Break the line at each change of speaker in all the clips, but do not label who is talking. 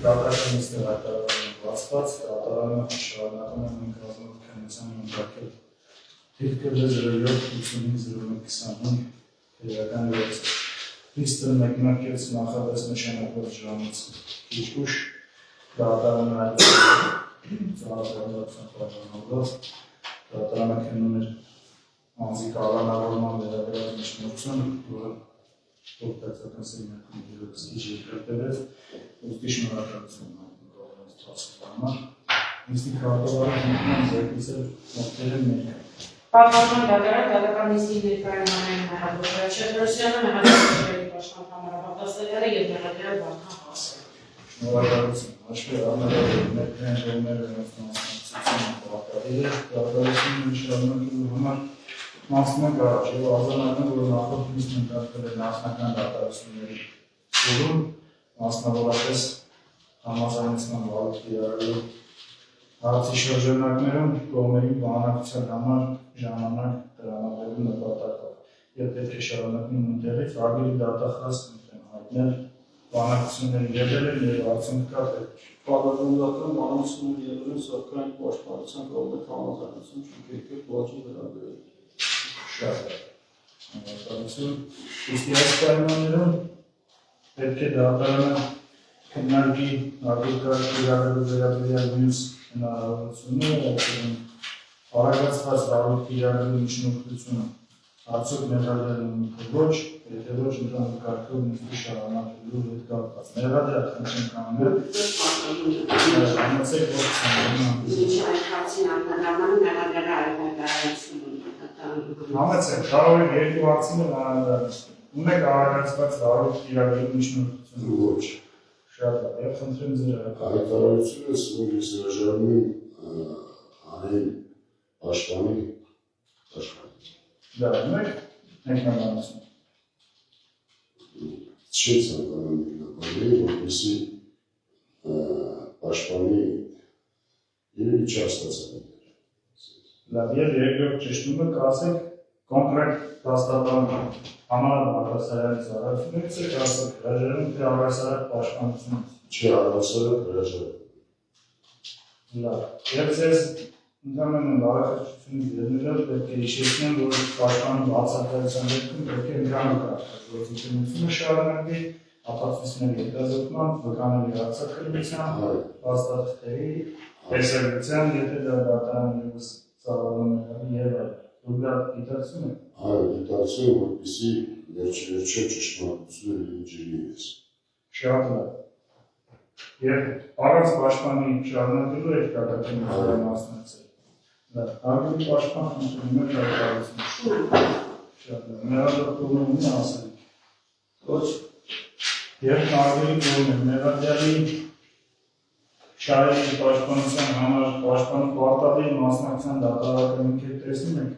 Դատական իստեղ հայտարարում բացված, դատարանը շարունակում են մենք ռազմական ընդրակել թիվքը 07-85-01-25 քրեական իրացը։ Իստը մեկնակեց նախապես նշանակված ժամից քիչ ուշ, դատարանը հայտարարված, դատարանը քննում էր անձի կառավարման վերաբերյալ միջնորդություն, որը օգտակցական սենյակում ևս քիչ երկրտվեց, ուստի շնորհակալություն համար։ Նիստի քարտուղարը հիմնական զեկուցել մոտքերը ներկա։
Պատմական դատարան նիստի ներկայացման հնարավորություն Շետրոսյանը մեղադրանքների պաշտպան համարապատասխանները եւ մեղադրանք Վարդան Ղասարյանը։
Շնորհակալություն։ Հաշվի առնելով ներկայացնողները մասնակցությունը պարտադիր է, դատարանությունը շարունակելու համար մասնակ առաջ եւ արձանագրում, որ նախորդ նիստն ընդգրկել է նախնական դատարանությունների ֆորում, մասնավորապես համաձայնեցման վարույթ կիրառելու հարցի շրջանակներում կողմերի բանակցության համար ժամանակ տրամադրելու նպատակով եւ պետք է շարունակում ընդեղից ավելի դատախազ հայտնել բանակցությունների ելել եւ արդյունք կա թե
Պատասխանատվական բանակցությունների ելելը սակայն պաշտպանության կողմից համաձայնություն չկերկել ոչինչ վերաբերել։
Շատ շնորհակալություն։ Իսկ այս պայմաններում պետք է դատարանը քննարկի արտադրական իրավունքի վերաբերյալ մյուս հնարավորությունները, արագացված վարույթ կիրառելու միջնորդությունը, արդյոք մեղադրելու թե ոչ, եթե ոչ ընդհանուր կարգով նիստի շարունակելու հետ կապված։ Մեղադրյալ խնդրեմ կանգնել։ Համեցեք որ Համեցեք, կարող եք երկու հարցին անդրադառնալ։ Ունեք արագացված վարույթ կիրառելու միջնորդությունը։ Ոչ։ Շատ լավ, եւ խնդրեմ ձեր
հայտարարությունս նույնիսկ հրաժարվում այն պաշտպանի
Դա ունեք մեկնաբանություն։
Չի ցանկանում մեկնաբանել, որպեսզի պաշտպանի իրեն չհաստատել։
Լավ, եւ երկրորդ ճշտումը կասեք կոնկրետ դաստատան համալսարանից առաքությունից եք ասեք հրաժարվում թե առհասարակ պաշտպանությունից։
Չի առհասարակ հրաժարվում։
Լավ, եւ ձեզ ընդհանրապես բարեխոսությունից ելնելով պետք է հիշեցնեմ, որ պաշտպանի բացակայության դեպքում պետք է ընդհանուր գործունեությունը շարունակվի ապացույցների հետազոտման, վկաների արձակագրության, փաստաթղթերի տեսակցության, եթե դա դատարան ևս ծավալում է եւ այլն։ Դուք դա դիտացում եք։
Այո, դիտացում եմ, որպեսզի վերջը ճշմարտությունը լինի ջրի ես։
Շատ լավ։ Եվ առանց պաշտպանի շարունակելու եք դատական մասնակցել։ Լավ, ավելի պաշտպան ընդունում եք դատարանություն։ Շատ լավ։ Մեղադրատունը ունի ասել։ Ոչ։ Եվ ավելի կողմ է մեղադրյալի շահերի պաշտպանության համար պաշտպանի պարտադիր մասնակցության դատարանական ինքեր տեսնում եք։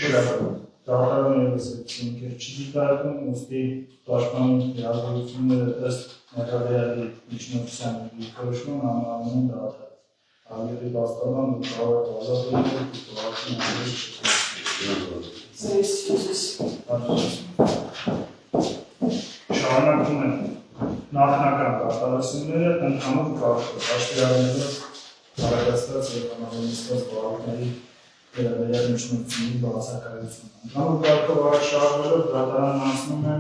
Շատ լավ։ Դատարանը ևս այդ ինքեր չի դիտարկում, ուստի պաշտպանի հրաժարությունները ըստ մեղադրյալի միջնորդության դիրքորոշման համարվում են դատարան։ Ավելի բաստանան ու կարող է ազատ լինել դիտարկում ավելի շարունակում են նախնական դատարանությունները ընդհանուր կարգով հաշվի առնելով արագացված եւ համապատասխան վարույթների վերաբերյալ միջնորդությունների բացակայությունը։ Ընդհանուր կարգով առաջ շարժվելով դատարանն անցնում է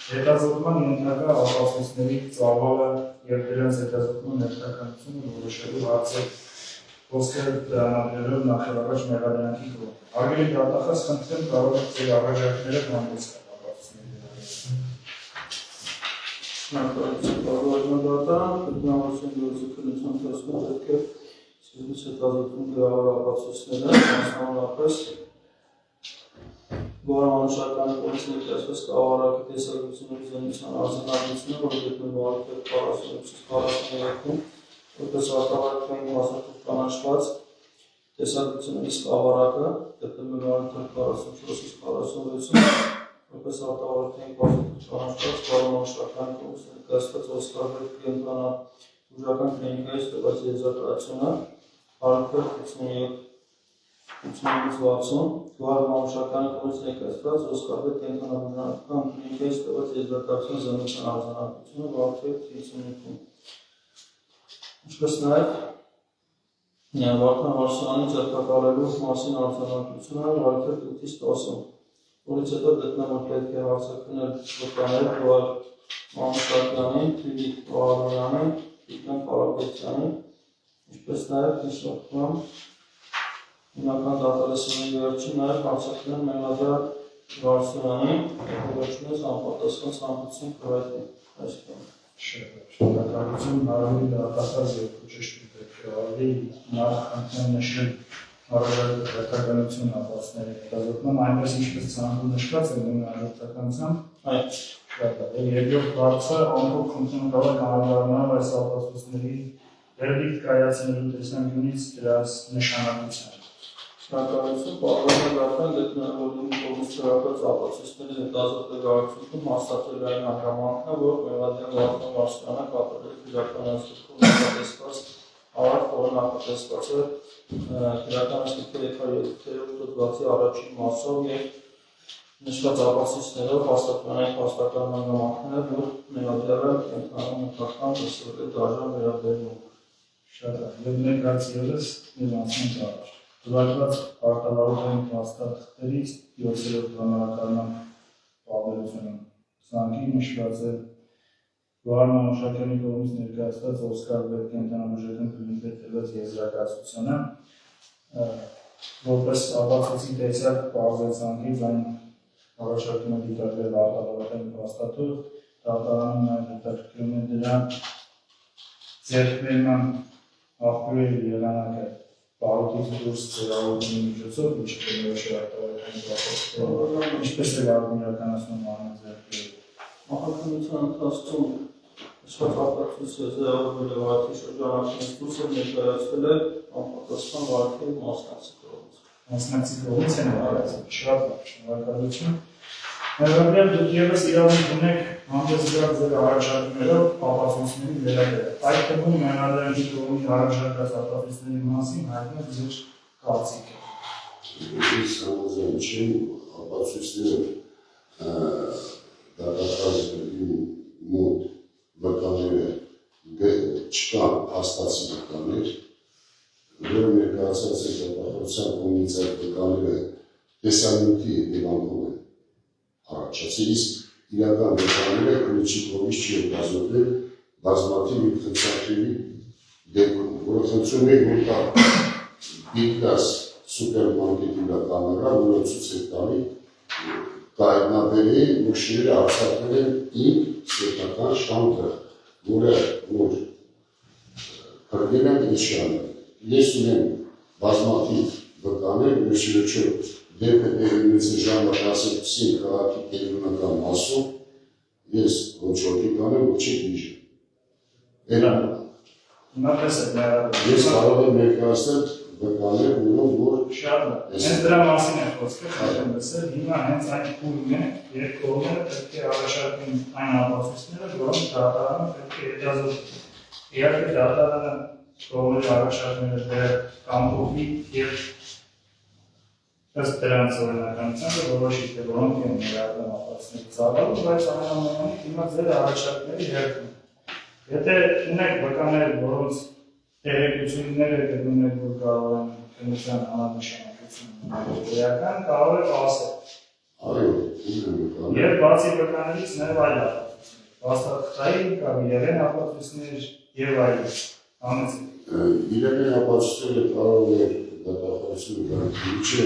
հետազոտման ենթակա ապացույցների ծավալը եւ դրանց հետազոտման ներկայացումը որոշելու հարցը խոսքեր տրամադրելով նախարարաջ մեղադրանքի կողմ։ Ավելի դատախազ խնդրեմ կարող եք ձեր առաջարկները հանդիսել ապացույցների
Շնորհակալություն Պարզարժանադատարան, գտնավորության գործընկերության տեսնում պետք է սիրուց հետազոտում գրավոր ապացույցները, մասնավորապես Գորմանշական կողմից ներկայացված կառավարակի տեսակցությունների զենության արձանագրությունը, որ գտնվում է արդյոք 46-43-ում, որպես արտավարակային մասնատուր կանաչված տեսակցությունների սկավառակը, գտնվում է արդյոք 44-46-ում, որպես արտավարակային մասնատուր կանաչված Գորմանշական կողմից ներկայացված Օսկարբերգ կենտրոնա ուժական կլինիկայից տված եզրակացությունը, արդյոք 57 80-60 Գոհար Մանուշակյանի կողմից ներկայացված Օսկարբեկ կենտրոնաբուժական կլինիկայից տված եզրակացության զննության արձանագրությունը Վարդեր 55-ում։ Ինչպես նաև Վարդան Վարսյանի ձեռքակալելու մասին արձանագրությունը Վարդեր 8-10-ում, որից հետո գտնվում պետք է հարցակրնել վկաներ Գոհար Մանուշակյանի, Ֆիլիպ Վարդյանի, Տիկնան Կարապետյանի, ինչպես նաև նշանակում հիմնական դատալեսների վերջին նաև հարցակրնել Մենադար Վարսյանի, վերջինս անպատասխան ցանկություն կրակի այսքան։
Շնորհակալություն, Մարի դատախազ եւ ճշտի պետք է ավելի նախանցան նշել հարաբերականություն ապացների հետազոտման, այնպես ինչպես ցանկում նշված է նույնաժողովականությամբ, այդ շատ է։ Երկրորդ հարցը ամբողջ ֆունկցիոնալ կանոնավորման այս ապացույցների վերդիկտ կայացնելու տեսանկյունից դրանց նշանակության։
Շնորհակալություն, պարոն Գարդան գտնվելու կողմից կրակած ապացույցների հետազոտելու արդյունքում հաստատվելային հանգամանքն է, որ Մեղադյան Վարդան Վարսյանը կատարել իրականացնող նախատեսված ավարտ, որը նախատեսված է իրականացնող հոդվածի առաջին մասով եւ նշված ապացույցներով հաստատվելային փաստական հանգամանքն է, որ Մեղադյանը կենտրոնական նկատմամբ լսվել է դաժան վերաբերվում։
Շատ է, եւ ներկայացրած մեր անցնենք առաջ։ Դուրակված արտավարության հաստատներից 7-րդ բանականական պարբերությունը ցանկի նշված է Գոհար Մանուշակյանի կողմից ներկայացված Օսկարբեկ կենտրոնաբուժական կլինիկայի տրված եզրակացությունը որպես ապացույցի տեսակ պարզեցանկից այն առաջարկում է դիտարկել արտավարության հաստատող դատարանը նաև հետաքրքրում է դրա ձեռքբերման աղբյուրի եղանակը Բարոյից դուրս ծերավորումի միջոցով, ինչպես է լավն իրականացնում անձերքերը։
Նախաքննության ընթացքում նշված ապացույցը ձևավորվել է Վարդի շրջանակից դուրս և ներկայացվել է անպատասխան Վարդի մասնակցի կողմից։
Մասնակցի կողմից են ներկայացվել, շատ շնորհակալություն։ Ներկայացնել դուք ևս իրավունք ունեք հանդես գալ ձեր առաջարկներով ապացույցների վերաբերյալ։ Այդ թվում Մեղադյանի կողմից առաջարկած ապացույցների մասին հայտնել ձեր կարծիքը։
Ես համաձայն չեմ ապացույցները դատախազների մոտ վկաները չկան հաստացի վկաներ, որը ներկայացած է դատախազության կողմից այդ վկաները տեսանյութի հետևանքով են առաջացել, իսկ իրական վկաները քննիչի կողմից չի հետազոտվել բազմաթիվ ինքնացածների դեպքում, որը խնդրում է, որ կա B+ սուպերմարկետի կամերա, որը ցույց է տալի կայտնաբերի ուշները արձակվել են իմ սեփական շանթը, որը կրվել են իշխանը։ Ես ունեմ բազմաթիվ վկաներ, վերջիվերջո դեպքը տեղնից ժամը 12-ին քաղաքի կենտրոնական մասում, ես ոչ ոքի կանեմ, ոչ չեք իժը։ Ես կարող եմ ներկայացնել վկաներ, որ
շատ է։ Հենց դրա մասին է խոսքը, խնդրեմ լսել, հիմա հենց այն փուլն է, երբ կողմերը պետք է առաջարկեն այն ապացույցները, որոնք դատարանը պետք է հետազոտի։ Իհարկե դատարանը կողմերի առաջարկները դեռ կամփոփի եւ ըստ դրանց օրինականությանը որոշի թե որոնք են ներառվում ապացույցների ծավալը, բայց ամենամեջը հիմա ձեր առաջարկների հերթում։ Եթե ունեք վկաներ, որոնց տեղեկությունները գտնում եք, որ կարող են քննության անհնարինություն ունենալ, կարող եք ասել։
Այո,
Եվ բացի վկաներից նաև այլ ապացույցներ, փաստաթղթային կամ իրավեն ապացույցներ եւ այլն։
Իրավեն ապացույցները կարող է դատախազությունը garantiիչը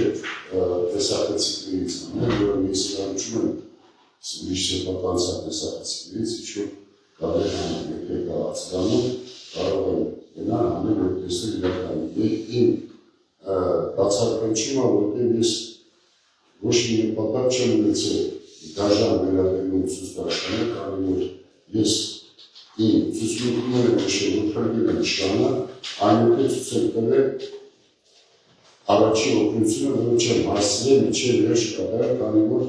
տեսախցիկներից անել, որը ես իրավիճում եմ սպիսիֆիկական տեսախցիկներից, ինչ-որ կարող է եթե կայացնում, կարող է գնալ անել որ տեսնել իրականում։ Իմ բացառական չի որտեղ ես ոչ մի նպատակ չեմ ունեցել դաժան վերաբերում ցուցակները, քանի որ ես իմ ցուցակները նշել որ փրկել եմ իշխանը, այնուհետև ցույց եմ տվել առաջին օգնությունը, որը չեմ հասցրել մինչև վերջ կատարել, քանի որ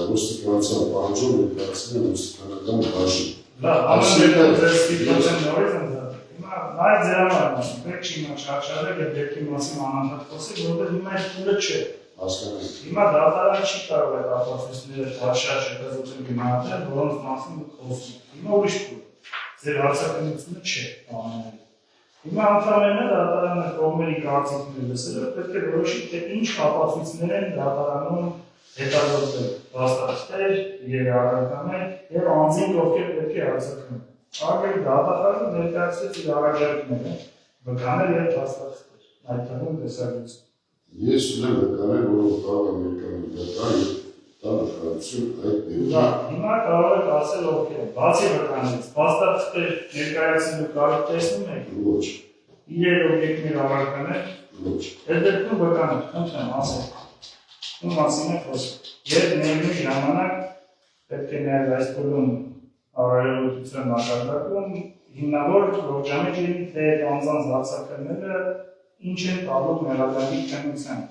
ոստիկանության պահանջով ներկայացնել ոստիկանական բաժին։
Լավ, ամեն ձեր ստիպված են նորից ընդհանրել։ Այդ ձերանալն է, պետք չի հիմա չարչարել և դեպքի մասին անանդատ խոսել, որովհետև հիմա այդ փուլը չէ։ Հիմա դատարանը չի կարող այդ ապացույցները դաշար չկազություն գնահատել, որոնց մասին խոսում։ Հիմա ուրիշ փուլ է, ձեր հարցակնությունը չէ ամենայն։ Հիմա ընդհանրապես դատարանը կողմերի կարծիքները լսելով պետք է որոշի, թե ինչ ապացույցներ են դատարանում հետազոտվել փաստաթղթեր, երեխաներ եւ անձինք ովքեր պետք է հարցակնեն։ Արգելի դատարանը ներկայացրեց իր առաջարկները, վկաներ եւ փաստաթղթեր, այդ թվում տեսակետից։
Ես ունեմ վկաներ, որով կարող եմ ներկայացնել եւ տարածություն այդ դեպքում։
Հիմա կարող եք ասել ովքեր են, բացի վկաներից, փաստաթղթեր ներկայացնելու կարող տեսնում եք։
Ոչ։
Իրեր օբյեկտներ առարկաներ։
Ոչ։
Այդ դեպքում վկաներ, խնդրեմ ասեք։ Ու մասին է խոսքը։ Եվ ներմուժ ժամանակ պետք է նաև այս փուլում առայրության մակարդակում հիմնավոր ողջամիտ լինի, թե անձանց հարցակնները ինչ են տալու մեղադրանքի քննության,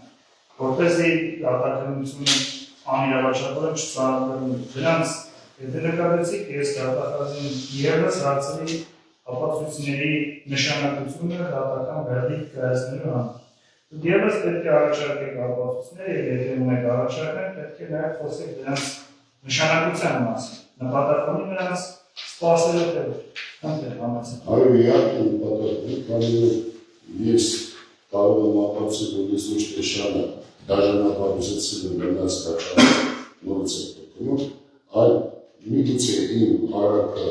որպեսզի դատաքննությունը անիրավաչափորեն չծանրաբեռնվի։ Դրանց եթե նկատեցիք, ես դատախազին ևս հարցրի ապացույցների նշանակությունը դատական վերդիկտ կայացնելու համար։ Եվս պետք է առաջարկեք ապացույցներ և եթե ունեք առաջարկներ, պետք է նաև խոսեք դրանց նշանակության մասին, նպատակ ունի նրանց սպասելու թե ոչ։ Խնդրեմ, համաձայն։
Այո, իհարկե նպատակ ունի, քանի որ ես կարող եմ ապացուցել, որ ես ոչ թե շանը դաժանապահույցեցել եմ նրանց կաչանը նորից է պետքում, այլ միգուցե իմ արարքը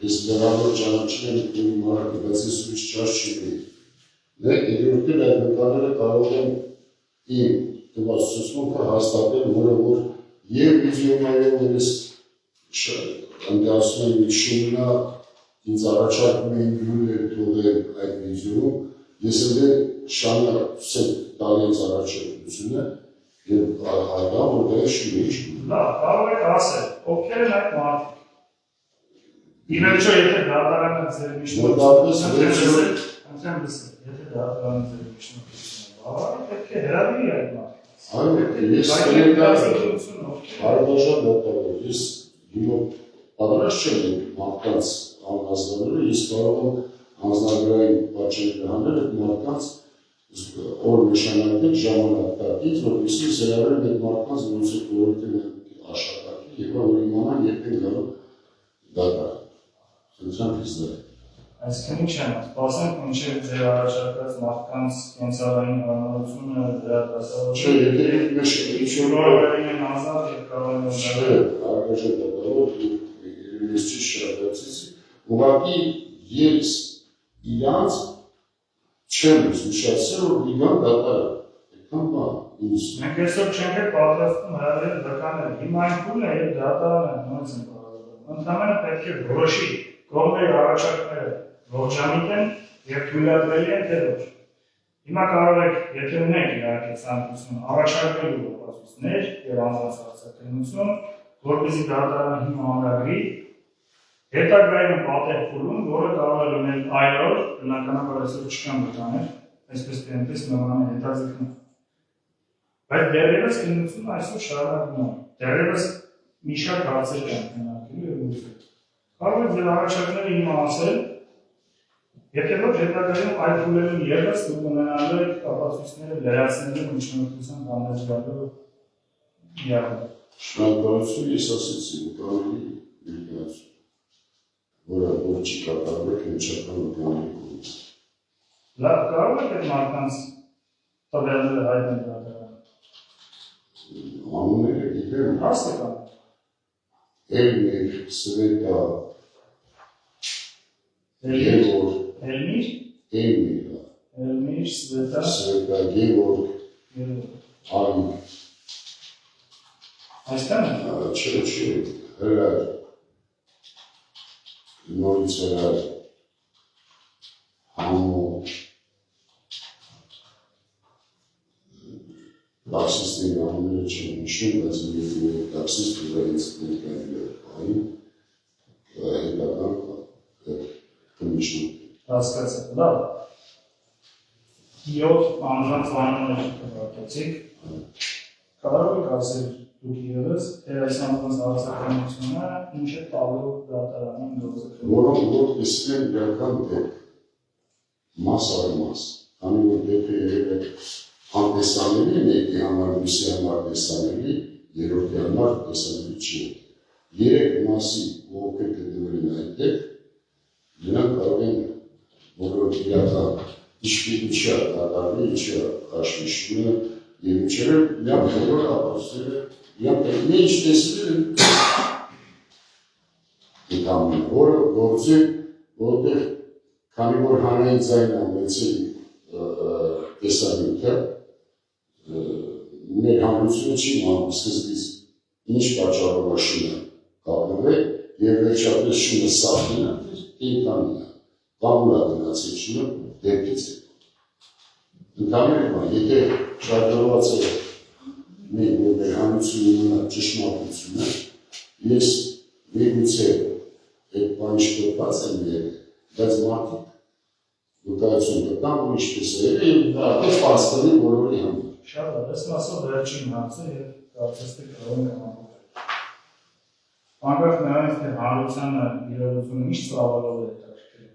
ես լրավոր ճանաչել եմ իմ արարքը, բայց ես ուրիշ ճաշ չունեի։ Երկրորդին այդ վկաները կարող են իմ տված ցուցմունքը հաստատել, որը որ եւ վիդեոյով ես ընդդասում եմ շուննա ինձ առաջարկում էին գյուներ թողել այդ վիդեոյում, ես էլ շարունակել տալի ինձ առաջարկությունը եւ հայտա որ դա շունի չի։
Լավ, կարող եք ասել, ովքեր են այդ մարդիկ։ Իհարկե, եթե դատարանը ձեր միջնորդություն Անդրեմ լսել, եթե դատարանը ձեր միջնորդությունը բավարար, պետք է հրավիրի այդ մարդկանց։
Այո, ես հարաբաժան դատավոր, ես հիմա պատրաստ չեմ մարդկանց անհասկանալու, ես կարող եմ անձնագրային պատճառներ հանել այդ մարդկանց օր նշանակել ժամանակ տակից, որպեսզի զրահել այդ մարդկանց ոնց է որովհետև աշխատակի եւ որ իմանան երբ են գալու դատարան։ Սրանք իստե
Այսինքն ինչ եմ, սպասենք մինչև ձեր առաջարկած մարդկանց կենցաղային հարմարությունը, դրա դասավորը։
Չէ, եթե ինչ-որ
որովհետև են ազատ եւ կարող են
Չէ, արգաշը դատավոր ես չշարադացեցի։ Ուղղակի ես իրանց չեմ զուշացել, որ իգան դատարան։ Այդքան բան ինձ։
Մենք այսօր չենք պատրաստվում հրավիրել վկաներ։ Հիմա այն փուլն է, երբ դատարանը նույնիսկ են պատրաստվում։ Ընդհանրապես պետք է որոշի կողմերի առաջարկները ողջամիտ են եւ թույլատրելի են թե ոչ։ Հիմա կարող եք, եթե ունեք իհարկե ցանկություն, առաջարկելու ապացույցներ եւ անձանց հարցակնություն, որպեսզի դատարանը հիմա ամրագրի հետագայում պատեհ փուլում, որը կարող է լինել այլ օր, բնականաբար այսօր չկան վկաներ, այսպես թե այնպես նորմալ հետաձգում։ Բայց դեռևս քննությունը այսօր շարունակվում է։ Դեռևս մի շարք հարցեր կան քննարկելու եւ լուծելու։ Կարող եք ձեր առաջարկները հիմա ասել, եթե ոչ հետագայում այդ փուլերում ևս դուք ունենալու եք ապացույցները լրացնելու միջնորդության բանալու իրավունք։
Շնորհակալություն, ես ասեցի վկաների ներկայացում, որը որ չի կատարվել քննչական վկաների կողմից։
Լավ, կարող եք այդ մարդկանց տվյալները հայտնել դատարանը։
Անունները գիտեմ։
Հաստ եք
Էլմիր, Սվետա, Գևորգ,
Էլմիր,
Էլմիր,
Սվետա,
Գևորգ, Արիկ,
Այստեղ է։
Չէ, հրար, նորից հրար, համո, տաքսիստների անունները չեմ հիշում, բայց մի տաքսիստ ուղղից ներկայացել այն հետական կմիշնում։
Հասկացա, լավ։ 7 անձանց անուններ կվարտեցիք։ Կարող եք ասել դուք ևս, թե այս անձանց հարցակնությունը ինչ է տալու դատարանին գործել։
Որոնք որ տեսել են իրական դեպք, մաս առ մաս, քանի որ դեպքը եղել է հանդեսանելի, մեկի համար մյուսի համար տեսանելի, երրորդի համար տեսանելի չի եղել։ Երեք մասի ովքեր գտնվել են այդտեղ, նրանք կարող են բոլոր իրական ինչի է կատարվի, ինչի է հաշվիչությունը եւ ինչերը իրանք բոլոր ապացույցները իրանք ինչ տեսել են դիտամին, որը գործի, որտեղ քանի որ հանրային ձայնը ունեցել տեսանյութը, մեր հանրությունը չի մանում սկզբից ինչ պատճառով շունը կապնվել եւ վերջապես շունը սաղին է, ինքանին է, կամուր է գնացել շունը դեպքից է։ Ընդհանրապես, եթե շարժված է մեր հանրությունը ճշմարտությունը, ես միգուցե այդ բանը շփոթված եմ եղել, բայց մարդիկ վկայություն կտան, որ ինչպես է եղել եւ դա պատասխանի բոլորի համար։
Շատ լավ, ես մասով վերջին հարցը եւ կարծես թե կարող ենք համապատասխանել։ Անկախ նրանից, թե հանրությանը իրողությունը ինչ ծավալով է հետաքրքրում։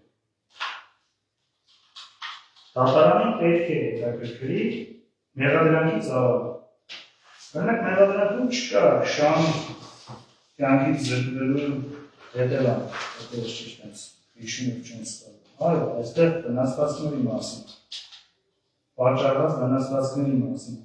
Դատարանին պետք է հետաքրքրի մեղադրանքի ծավալը։ Օրինակ մեղադրանքում չկա շան կյանքից զրկվելու հետևանք, այդպես ճիշտ եմ հիշում չեմ ստանում։ Այո, այստեղ վնասվածքների մասին, պատճառված վնասվածքների մասին։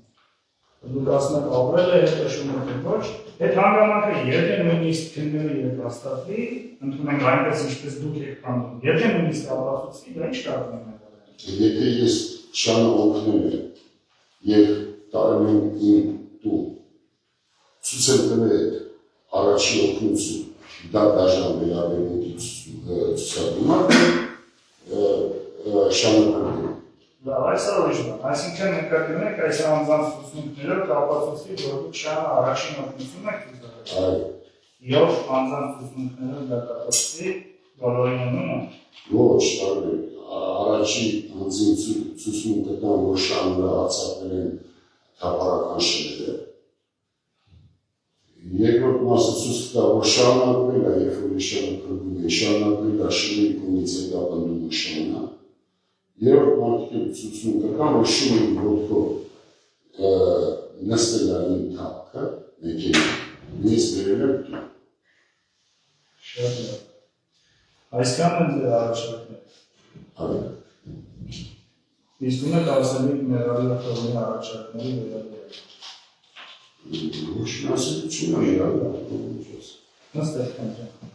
Դուք ասում եք ապրել է հետո շուտով ոչ, այդ հանգամանքը եթե նույնիսկ քննելի եւ հաստատվի, ընդունենք այնպես ինչպես դուք եք կանում։ Եթե նույնիսկ ապացուցվի, դա ինչ կարող է մեղադրանք։
Եթե ես շանը օգնել եմ եւ տարել եմ իմ տուն, ցույց տվել առաջի օգնություն, դա դաժան վերաբերմունքի ցուցադրում է շանը
Լավ, այս ուրիշ բան, այսինքն նկատի այս անձանց ուսումնքներով կապացուցվի, որ դուք շանը առաջին օգնություն եք ցուցադրել։
այո։
Եվ անձանց ուսումնքներով դա կապացուցվի բոլորին ունումը։
Ոչ, առաջի անձին ցուցմունքը տան, որ շանը հացակվել են թափառական շները։ Երկրորդ մասը ցույց կտա, որ շարունակվել է, երբ որ շանը փրկում է, շարունակվել է շների կողմից հետապնդումը շանը։ Երրորդ մարդիկ ցույցում կտան, որ շունի ոտքով նստել է իմ թափքը, մեկին, նույնիսկ բերել եմ տուն։
Շատ լավ։ Այսքան են ձեր առաջարկները։
Այո։
Իսկ ում եք ասել մեղադրանքի առաջարկների վերաբերյալ։
Ոչ մասնություն է իրավունք։
Նստեք խնդրեմ։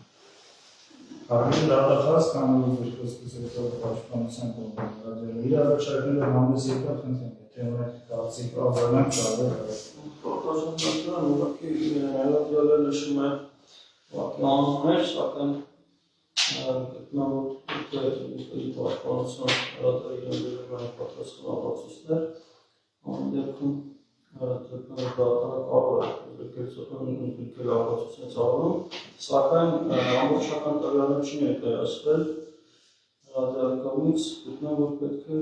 Արդեն դատախազ կամ զրկոսկից հետո պաշտպանության կողմից իր առաջարկները համես եկավ խնդրեմ, եթե ունեք կարծիք ավելանք կարող եք։
Պարտադրանքն ուղղակի հայտարարել նշում է անուններ, սակայն գտնավոր դեպքերի պաշտպանության հրատարակագրական պատասխան ապացույցներ, այն դեպքում դատարանը կարող է զրկել ապացույցներ ծավալում, սակայն ամբողջական տվյալներ չի ներկայացվել հրատարակի կողմից, գտնեմ որ պետք է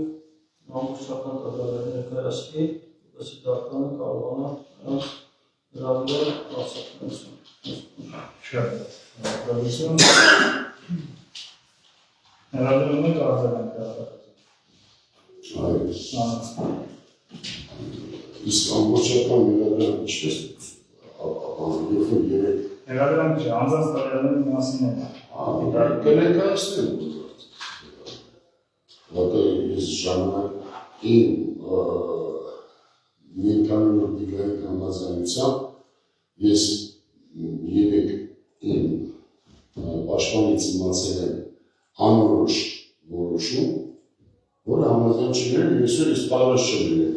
ամբողջական տվյալներ ներկայացվի, որպեսզի դատարանը կարողանա նրանց հրավիրել արձագանքություն։
Շատ լավ։ Հրավիրում եք արձագանք
Այո։ Իսկ ամբողջական մեղադրանքը ինչպես ապահովում երեք։
Մեղադրանքը չէ, անձանց տվյալների մասին է։
Կներկայացնեմ բոլոր։ Որտեղ ես ժամանակ իմ միանքանոր դիգրային համաձայնությամբ ես երեք իմ պաշտպանից իմացել եմ անորոշ որոշում, որը համաձայն չլիներ, ես պարզ չլիներ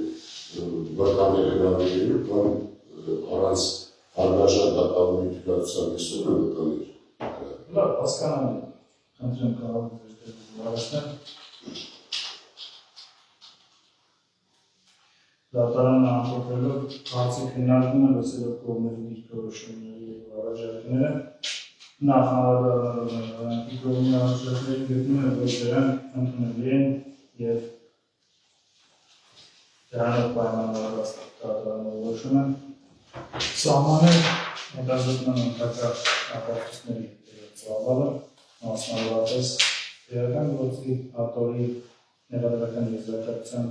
վարկաներ հրավիրելու կամ առանց հարգաժան դատավորի թույլատվության տեսում են վկաներ։
Լավ, հասկանալի է։ Խնդրեմ կարող եք հարցնել։ Դատարանը ամփոփելով հարցի քննարկումը լսելով կողմերի դիրքորոշումների և առաջարկները, նախ հանրադառնալով կողմի առաջարկների գտնում է, որ դրանք ընդունելի են և դրանով պայմանավորված դատարանը որոշում են սահմանել հետազոտման ընդհակառ ապացույցների ծավալը, մասնավորապես տեղական գործի հատորի Ներառական եզրակացության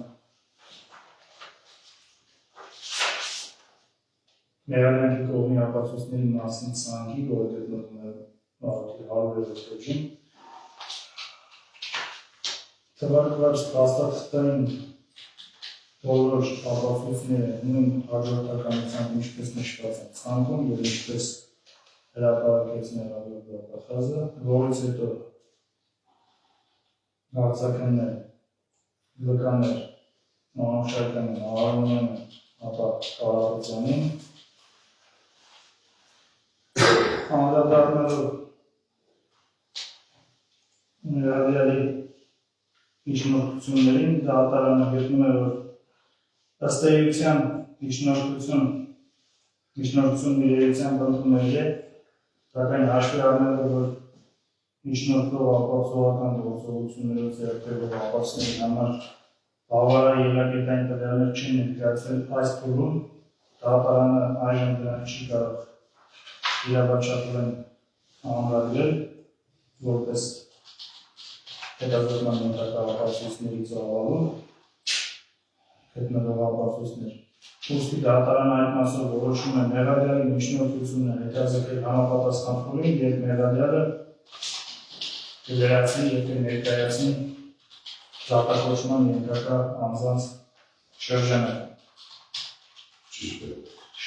Ներառյալի կողմի ապացույցների մասին ցանկի, որը գտնվում է 100-րդ էջին, թվարկված հաստատվեն բոլոր ապացույցները նույն հաջորդականությամբ ինչպես նշված են ցանկում և ինչպես հրապարակեց մեղավոր դատախազը, որից հետո հարցականներ, վկաներ, Մանուշականին, Արոնյանին, ապա Կարապետյանին, անդրադառնալով ներառյալի միջնորդություններին, դատարանը գտնում է, որ ըստ էության միջնորդությունն իր էությամբ ընդունել է, սակայն հաշվի առնելով, որ միջնորդող ապացուցողական գործողություններով ձեռքբերվող ապացույցների համար բավարար ելակետային տվյալներ չեն ներկայացվել այս փուլում, դատարանը այժմ դրանք չի կարող իրավաչափորեն ամրագրել, որպես հետազոտման ենթակա ապացույցների ծավալում գտնվող ապացույցներ։ Ուստի դատարանը այդ մասով որոշում է մեղադրյալի միջնորդությունը հետաձգել համապատասխան փուլին և մեղադրյալը կվերացնի և կներկայացնի դատախոսման ենթակա անձանց շրջանը։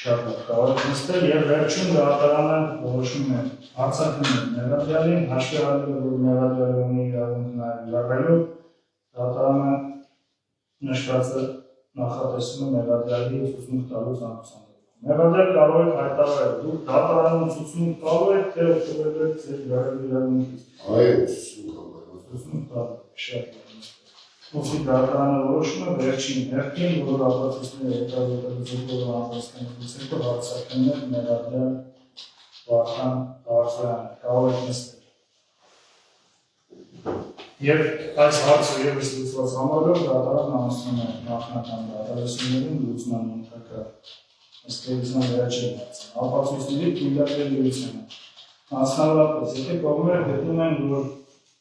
Շատ լավ կարող եք նստել և վերջում դատարանը որոշում է արձակում մեղադրյալին, հաշվի առնելով, որ մեղադրյալը ունի իրավունք նաև վիրավորելու, դատարանը նշվածը նախատեսում է մեղադրյալի ցուցմունք տալու ցանկությամբ։ Մեղադրյալ կարող է հայտարարել, դուք դատարանում ցուցմունք տալու եք, թե օգտվելու եք ձեր իրավունքից։
Այո,
ցուցմունք տալու, շատ լավ։ Ուստի դատարանը որոշում է վերջին հերթին, որ ապացույցները հետազոտելուց հետո անհասկանալուց հետո հարցակնն է մեղադրյալ Վարդան Արզոյանը, կարող եք նստել։ Եվ այս հարցը ևս լուծված համարով դատարանն անցնում է նախնական դատարանություններին լուծման ենթակա ըստ էության վերջին հարցը։ Ապացույցների թույլատրելիությունը։ Մասնավորապես, եթե կողմերը գտնում են, որ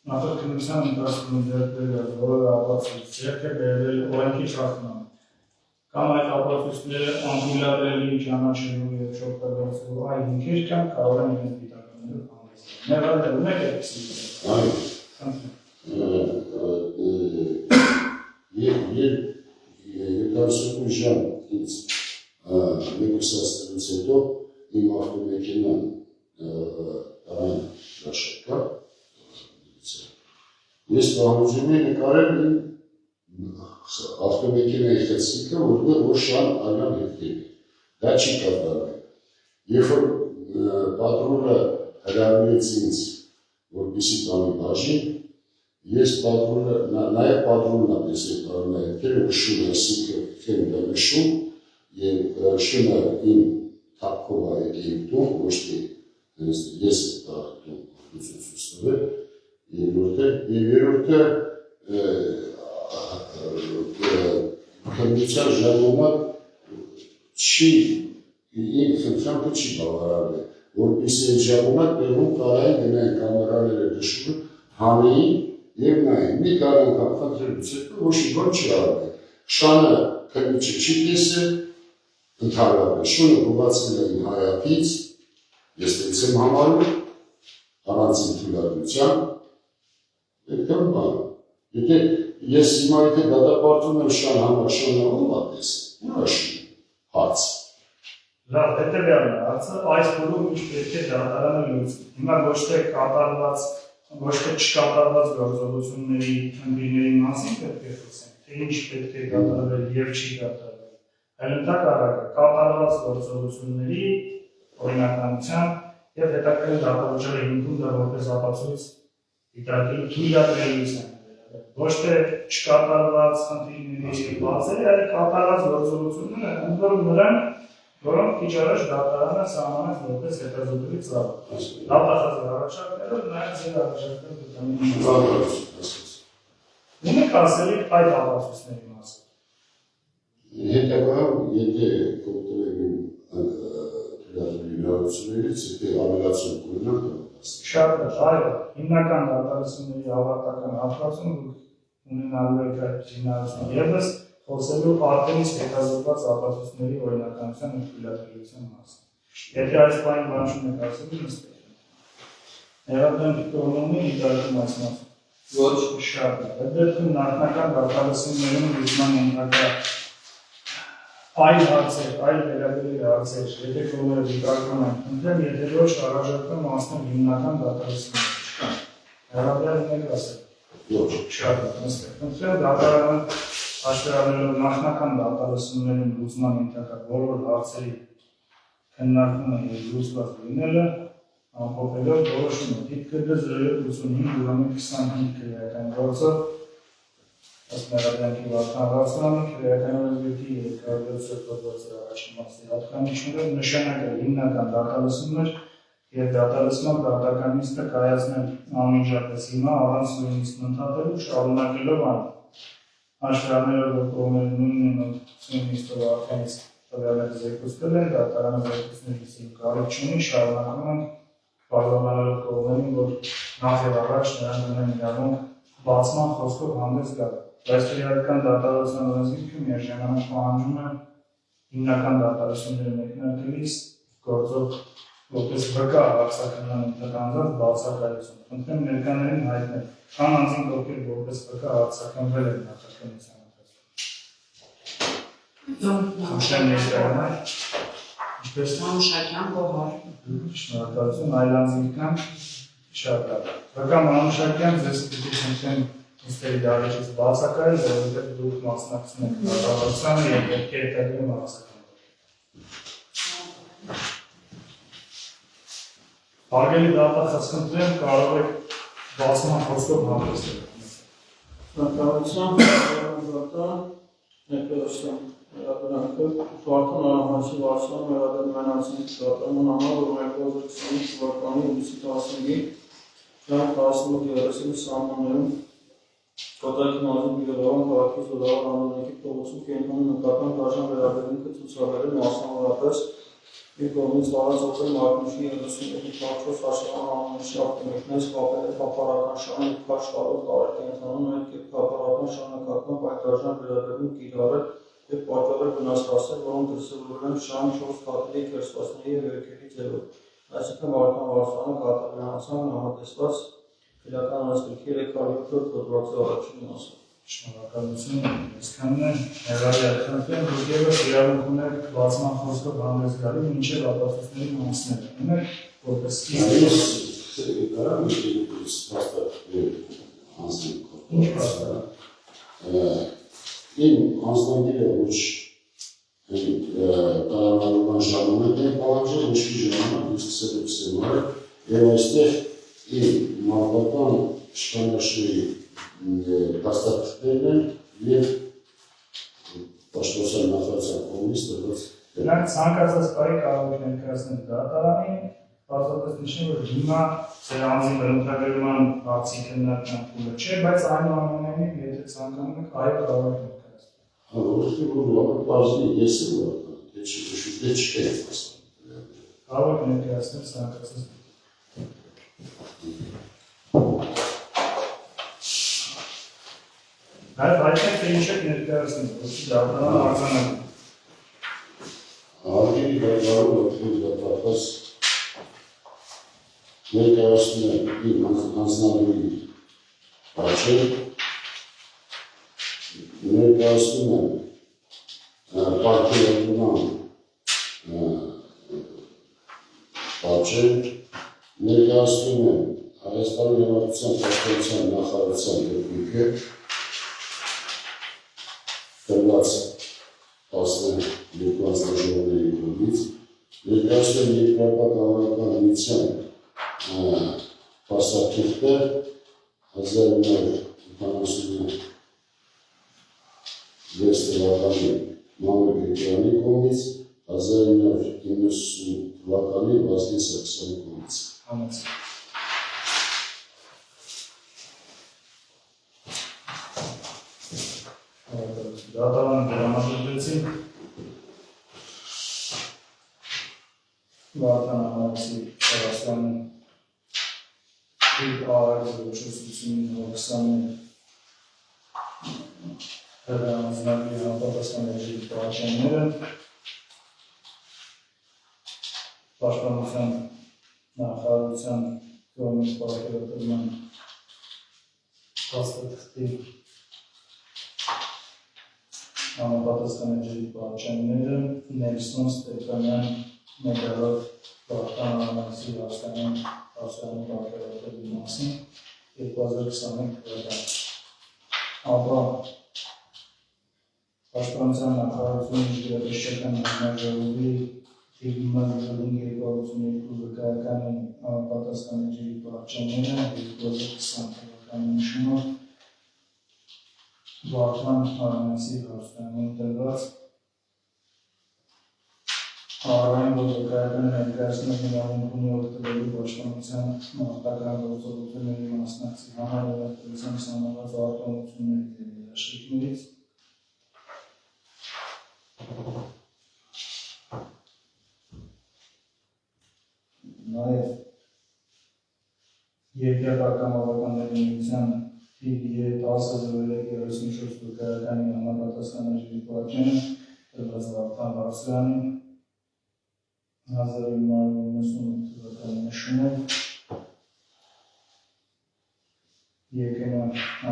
նախաքննության ընթացքում ձեռքբերված որևէ ապացույց ձեռք է բերվել օրենքի խախտման, կամ այդ ապացույցները անթույլատրելի ճանաչելու և չօգտագործելու այլ հիմքեր կան, կարող են իրենց դիտարկումներով հանդիսանալ։ Մեղադրել ունեք այդպիսի
երկարսուկու ժամ ինձ մեկուսաստելուց հետո իմ ավտոմեքենան տարան շաշակա ես պահանջում եմ նկարել իմ ավտոմեքենայի խեցիկը, որտեղ որ շան ալյան հետքեր է։ Դա չի կատարվել։ Երբ որ պատրոնը հրավիրեց ինձ, որպեսզի տանի բաժին, ես պատրոնը, նաև պատրոնն տեսել տարան հետքերը, նշում է, այսինքն դա նշում, և շունը իմ թափքով է եկել տուն, ոչ թե ես տաղտում լուծուցուցնվել, երորդը քննության ժամանակ չի, իմ խնդրանքը չի բավարարվել, որպեսզի այդ ժամանակ տեղում կարային գնային կամերաները նշում, հանեին և նային, մի տարի անգամ խնդրելուց հետո ոչ մի բան չի արվել, շանը քննիչը չի տեսել, ընդհանրապես շունը գովացել է իմ հայացքից, ես տենց եմ համարում, առանցին թույլատվության, այդքան բան։ Եթե ես հիմա եթե դատապարտում եմ շան համար շանը ով է տեսել, ո՞ր շան հարց։
Լավ, հետևյալն է հարցը, այս փուլում ինչ պետք է դատարանը լուծի։ Հիմա ոչ թե չկատարված գործողությունների խնդիրների մասին պետք է խոսենք, թե ինչ պետք է կատարվել և չի կատարվել, այլ ընդհակառակը կատարված գործողությունների օրինականության և հետագայում դատավճիռի հիմքում դա որպես ապացույց դիտարկելու թույլատրելիության ոչ թե չկատարված խնդիրների բացել, այլ կատարված գործողությունները ընդ որում նրանք, որոնք քիչ առաջ դատարանը սահմանեց որպես հետազոտելի ծավալ։ Դատախազը առաջարկներով նաև ձեր առաջարկները դիտարկել։ Ունեք ասելիք այդ ապացույցների մասին։
Հետագայում, եթե կօգտվենք իմ թույլատրելիություններից, եթե ավելացում կունենանք,
շատ լավ, այո, հիմնական դատարանությունների ավարտական հատվածում ունենալու եք այդ հիմնարարությունը ևս խոսելու արտերից հետազոտված ապացույցների օրինականության ու թույլատրելիության մասին։ Եթե այս բանը բան չունեք ասելու, նստեք։ Ներառյալ կողմի դիտարկում այս մասը։ Ոչ շատ է։ Այդ դեպքում նախնական դատալսումներում լուծման ենթակա այլ հարցեր, այլ վերաբերյալ հարցեր, եթե կողմերը դիտարկում են, ընտրել, եթե ոչ առաջարկում անցնել հիմնական դատալսումներ չկան։ Ներառյալ մեկ ասել։ Ոչ շատ է, նստեք։ Ընտրել դատարանը հաշվառելով նախնական դատալսումներում լուծման ենթակա բոլոր հարցերի քննարկումը եւ լուծված լինելը ամփոփելով որոշումը դիտքը 085 ուրեմն 25 քրեական գործով ըստ ներառյալի վարկանալի քրեական օրենսգրքի 247 առաջին մասի հատկանիշներով նշանակել հիմնական դատալսումներ եւ դատալսման դատականիստը կայացնել անմիջապես հիմա առանց նույնիսկ ընդհատելու շարունակելով այն հաշվառներով որ կողմերը նույնն նույնիսկ արդեն տվյալները զեկուցել են դատարանը զեկուցների կարիք չունի շարունակում են բարձրանալով կողմերին, որ նախ եւ առաջ նրանք ունեն իրավունք բացման խոսքով հանդես գալ։ Բայց քրեական դատարանության օրենսգիրքը միաժամանակ պահանջում է հիմնական դատարանությունների մեկնարկելիս գործող որպես վկա արձագանան ընդհանրած բացակայություն։ Խնդրեմ ներկաներին հայտնել, քան անձին ովքեր որպես վկա արձագանվել են նախաքննության ընթացքում։ Խնդրեմ ներկայանալ Ինչպես
Մանուշակյան Գոհար։
Շնորհակալություն այլ անձինք կան շատ լավ։ Վկա Մանուշակյան ձեզ պիտի խնդրեմ ինստերի դարիճից բացակայել, որովհետև դուք մասնակցում եք դատավարությանը եւ պետք է հետագայում արձագանքել։ Հարգելի դատախազ խնդրեմ կարող եք բացման խոսքով հանդեսել։
Շնորհակալություն, ներկայացնում Վերաբրանքը Վարդան Արամհասի Վարսան վերաբերմանացին դատարանն համար, որ 2020 թվականի հուլիսի 15-ի ժամ 18:30-ի սահմաններում Կոտայքի մարզի Բիգելավան քաղաքի Զորավար անուննակի փողոցում կենտրոնում նկատան դաշան վերաբերմունքը ցուցաբերել մասնավորապես իր կողմից վարած օգտել Մարկնիշի 33-4 աշխարհական անուննշի ավտոմեքենայից կապել է փապարական շանը քաչ տալով տարել կենտրոնում այդ կերպ փապարական շարունակական պայքարժան վերաբերմունք կիրառել եւ պատճառը վնասվածքներ, որոնք դրսևորվել են շան 4 քարտերի կերպասների եւ երգերի ձևով։ Այսինքն Վարդան Վարսանը կատարելանացան նախատեսված քրեական օրենսգրքի 307 հոդվածի առաջին մասը։
Շնորհակալություն, այսքանն է, հերարի խնդրեմ, դուք ևս իրավունք ունեք բացման խոսքով հանդես գալու մինչև ապացույցների մասները։ Ունեք որպես
Ինչ փաստարան։ Իմ անձնագիրը ոչ տարանավորման ժամանակ է պահանջել, ոչ մի ժամանակ ես սկսել մարը եւ այստեղ իմ մարտական իշխանաշների դաստակներն են եւ պաշտպանության նախարարության կողմից տրված
Նրանք ցանկացած բարի կարող եք ներկայացնել դատարանին, բացառապես նշեմ, որ հիմա ձեր անձի բռնկագրման հարցի քննարկումը չէ, բայց այնուամենայնիվ եթե ցանկանում եք, այո կարող եք ներկայացնել։
Որովհետեւ որ բազի ես եմ դե չէ։
Կարող եք ներկայացնել ցանկացած Այդ հայտնեք թե ինչ եք ներկայացնում, ոչ դատարանը արձանագրում։
Արգելի դատարանը դատախազ ներկայացնում է իմ անձնագրի առաջին ներկայացնում է պարտիական առաջին ներկայացնում է Հայաստանի Հանրապետության Պաշտպանության նախարարության դեպքը տրված 12 ազգաժողովների կողմից ներկայացնում է երկրապահական միության փաստաթուղթը 1986 թվականի Մանուկ Էկրանի կողմից 1990 թվականի Վազգեն Սարգսյանի կողմից
Համաձայն։ Դատարանը դրամատուրգեցին Վարդան Արամհասի Վարսյանի իր արարած ոչուսությունին հոգսանի Հրամանձնագիր համապատասխան էջերի պահանջները, Պաշտպանության նախարարության կողմից պատկերացման փաստաթղթի համապատասխան էջերի պահանջները, Նելսոն Ստեփանյան մեդալով Վարդան Արամյանցի Հայաստանի Հասարակական պատկերացման մասին 2025 թվական։ Ապա Պաշտպանության նախարարությունը ջրավեժական հանձնաժողովի Ֆիլմման 2022 վկայականի համապատասխան էջերի պահանջները 2020 թվականի նշումով Վարդան Արամյանցի Հայաստանում տրված Հանրային վկայականը ներկայացնում է իրավունք ունի օգտվելու պաշտպանության մարտական գործողությունների մասնակցի համար ուղղորդության սահմանված արտոնությունների և երաշխիքներից նաև երկրական ավականների միության P1033 վկայականի համապատասխան էջերի պահանջները տրված Վարդան Վարդանյանին 1998 թվականի նշումով ԵԿՄ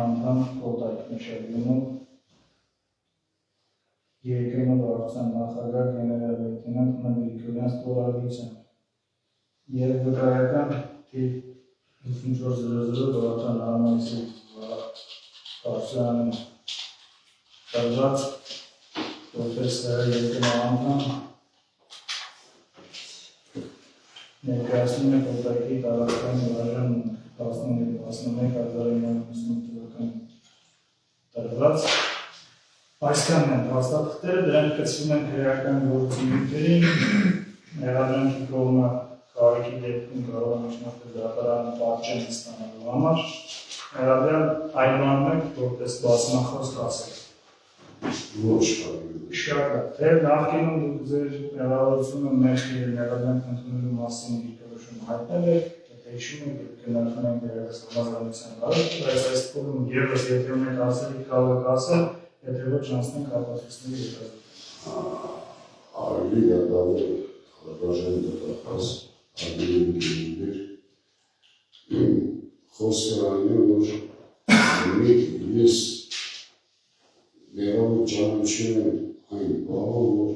անդամ Կոտայք Միշելյունով ԵԿՄ վարչության նախագահ գեներալ-լեյտենանտ Մ. Գրիգորյան Ստորագրիցյան և վկայական թիվ 5400 Վարդան Արամյանցի Վարդանյանին տրված որպես ԵԿՄ անդամ ներկայացնում է Կոտայքի տարածքային բաժան 11,1998 թվականին տրված այսքանն են փաստաթղթերը, դրանք կցվում են քրեական գործունեությունների, ներառյալի կողմը քաղաքի դեպքում կարող է միջնորդել դատարանը պատժեն ստանալու համար, ներառյալ այն բանն է, որպես բազմախոս ասել։
Ոչ
Շատ է, թե նախկինում դուք ձեր մեղավորությունը մեր ներառյալ ընդունելու մասին դիտորոշում հայտնել եք, եթե հիշում եք, կնախանենք դերակաց համաձայնության բարդ, բայց այս փուլում ևս եթե ունեք ասելիք կարող եք ասել, եթե ոչ անցնենք ապացույցների հետազոտություն։
Ավելի դատավոր խորաբաժանի դատախազ ավելի գիններ խոսքը այն է, որ ես մեղավոր ճանաչում եմ այն բանը, որ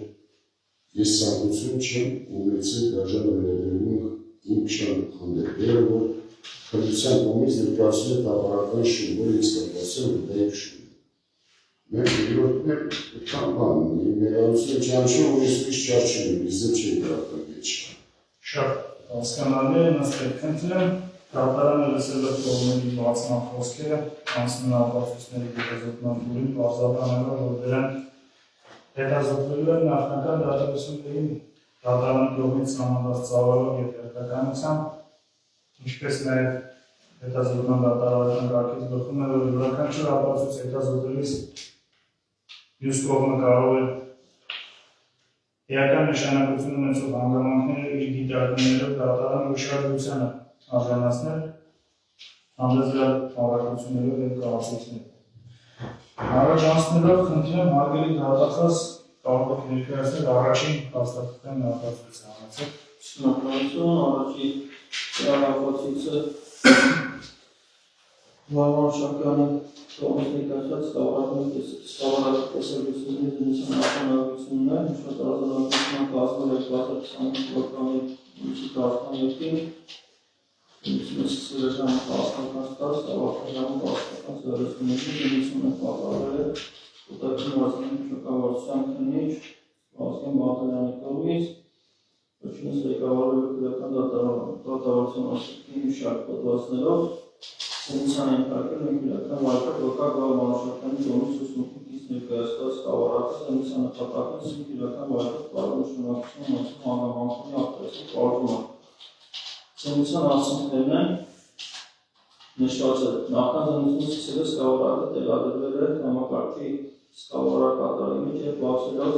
ես ցանկություն չեմ ունեցել դաժան վերաբերմունք իմ շան հանդեպ, որ քրտության կողմից ներկայացնում է տաղարական շուն, որ ես կրտացել եմ դա շուն։ Մենք երրորդն է այդքան բան, մեղավորությունը ճանաչում, որ ես ուրիշ չարչում եմ, ես դեմ չի դրական մեջ։
Շատ հասկանալի է, նստեք խնդրեմ, դատարանը լսելով կողմերի բացման խոսքերը, անցնում է ապացույցների հետազոտման փուլին, պարզաբանելով, որ դրանք հետազոտվելու են նախնական դատավարությունների դատարանի կողմից սահմանված ծավալով և հերթականությամբ, ինչպես նաև հետազոտման դատարանական կարգից գլխում է, որ յուրաքանչյուր ապացույց հետազոտելիս մյուս կողմը կարող է էական նշանակություն ունեցող հանգամանքները իր դիտարկումներով դատարանի ուշադրությանը արժանացնել հանդեսգալ հավակնություններով և կառուցիքներով։ Առաջ անցնելով խնդրեմ հարգելի դատախազ կարող եք ներկայացնել առաջին փաստաթղթային ապացույցը հանեցեք։
Շնորհակալություն, առաջի ապացույցը Վարվարշակյանի կողմից ներկայացված սկավառակի տեսակետների դնության նախանավությունն է, մշտարազանավության կազմել 2025 թվականի մինչի 17-ին, սկսվելական պաստական ստաս, ավարտաժան պաստական զերեսումների դնությունը պատարվել է Կոտայքի մարզանի մշակավարության քննիչ Վազգեն Բաղդանյանի կողմից, վերջինս ղեկավարվել քրեական դատավարության ասպետի մի շարք պատվաստներով Սենցան ենթարկել ինքնական վարկակ վկա գալ մանուշականի կողմից ուսմունքից ներկայացված սկավառակը Սենցան նպատակն ինքնական վարկակ կարող նշանակություն ունեցող հանգամանքների արտադրության պարզումը։ Սենցան ասունքներն են նշվածել։ Նախքան զննությունը սկսել է սկավառակը տեղադրվել է համակարգի սկավառակ կատարի մեջ և բացելով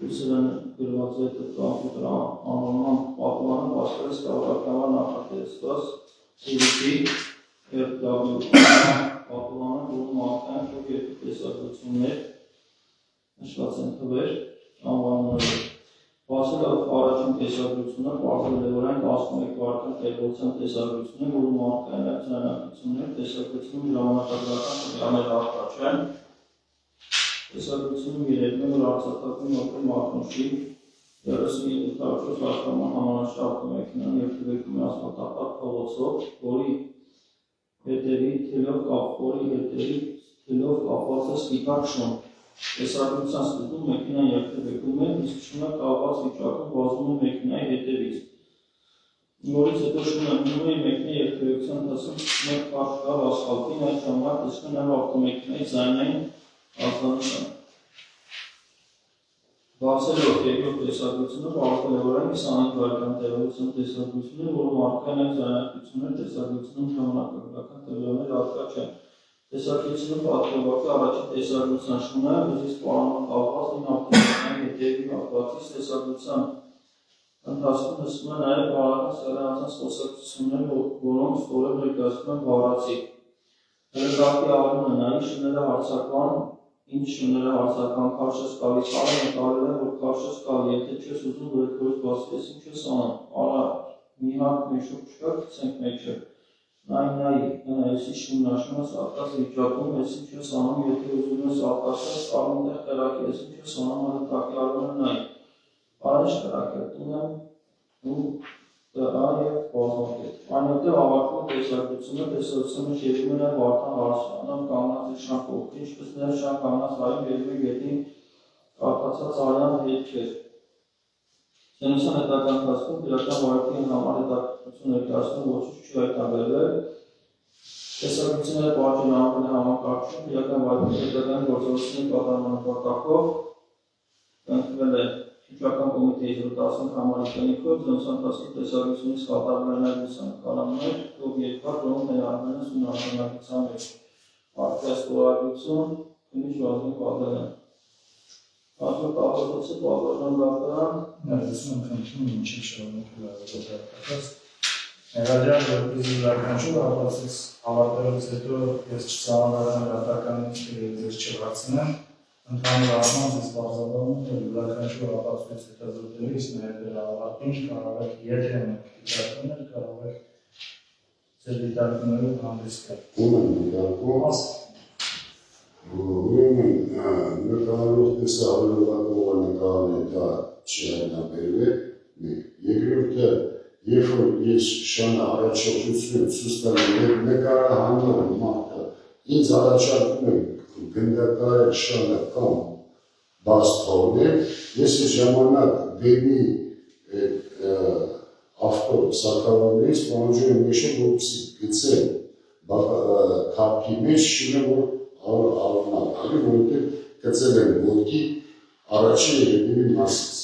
լույսել են գրված է կոմպյուտեր անորման պատմանը բացվել է սկավառակի համար նախատեսված CVC և պատմանը որում ակտանք և երկու տեսակցություններ, նշված են թվեր, անվանումներ։ Բացելով առաջին տեսակցությունը, պարզվել է, որ այն 11 վայրկյան տևողության տեսակցություն է, որում արկային ձայնակություններ տեսակցությունում ժամանակագրական տվյալներ առկա չեն։ Տեսակցությունում երևում է, որ արցախական օգտի Մարտունշի 37-4 աշկաման համանշի ավտոմեքենան երթևեկում է ասֆալտապատ փողոցով, որի հետևի թելով կապված է սպիտակ շուն։ Տեսակցության սկզբում մեքենան երթևեկում է, իսկ շունը կապված վիճակում վազում է մեքենայի հետևից։ Նորից հետո շունը մնում է մեքենայի երթևեկության ընթացքում մեկ կարճ գալ ասֆալտին, այդ ժամանակ տեսնում է նաև ավտոմեքենայի ձայնային արտանշան։ Բացելով երկրորդ տեսակցությունը, պարզվել է, որ այն 25 վայրկյան տևողության տեսակցություն է, որում արկային են ձայնակություններ տեսակցությունում ժամանակագրական տվյալներ առկա չեն։ Տեսակցությունում պատկերված է առաջին տեսակցության շունը, ուզից պարանում կապված են ավտոմեքենայի հետևի հատվածից տեսակցության ընթացքում լսվում է նաև բարական սեղանատան խոսակցություններ, որոնց ստորև ներկայացնում են վառածի։ Հրեգակի առումն նա շունները հարցական, ինչ շունները հարցական քարշը սկալի կարը նկարել են, որ քարշը սկալի, եթե չես ուզում, որ այդ որից բացի ես ինչ ես անում, արա մի հատ մեշուկ չկա, գցենք մեջը։ Նայ, այսի շուննաշունը սարկած վիճակում, ես ինչ ես անում, եթե ուզում ես արկասը, ստալում դեղ խերակի, ես ինչ ես անում, հատակի առումը նայ։ Արիշ խերակը, տունեմ ու տղա և բազմակետ։ Այնուհետև ավարտվում է տեսակցությունը շերվում է նաև Վարդան Հարսյանով կանգնած է շան կողքի, ինչպես նաև շան կանգնած վայրում երևում է գետին կարդացած արյան հետքեր։ Սենության հետագա ընթացքում իրական վարակի համար հետաքրքրություն ներկայացնում ոչինչ չի հայտնաբերվել։ Տեսակցությունները պատճառ անվել է համակարգչում, իրական վարակի հետագան գործողությունների կատարման նպատակով կնքվել է Շրջական կոմիտեի 15 համարի կնիքով, ձնության ընթացքում տեսակցությունից կատարվել են նաև լուսանկարումներ, ով երկար, որոնք ներառվել են սյունարժանակության մեջ։ Արկայ ստորագրություն, քննիչ վազգին պատել են։ Հաջորդ ապահովոցը պատվարժան դատարան։
Ներդրություն խնդրում ինչի շարունակել արտադրած։ Ներառյալ որպեսզի յուրաքանչյուր ապահովից ավարտելուց հետո ես չծանոթանամ դատականից ձեզ չվարձնեմ, ընդհանուր առմամբ ես բարձրանում եմ, որ յուրաքանչյուր ապահովից հետազոտելիս նաև դրա ավարտին կարող եք, եթե ունեք դիտարկումներ, կարող եք ձեր դիտարկումներով հանդես գալ։
Ում են դիտարկում, նկարող տեսահոլովակով նկարն է, դա չի հայտնաբերվել, երկրորդը, երբ որ ես շանը առաջարկություն ցույց տալու եւ նկարահանող մարդը ինձ առաջարկում է գնդակարել շանը կամ բաց թողնել, ես այս ժամանակ դեպի ավտո սարքավորներից պահանջում եմ մեջը որպեսզի գցել քարքի մեջ շունը, որ առնալի, որովհետև գծել են ոտքի առաջին երևի մասից։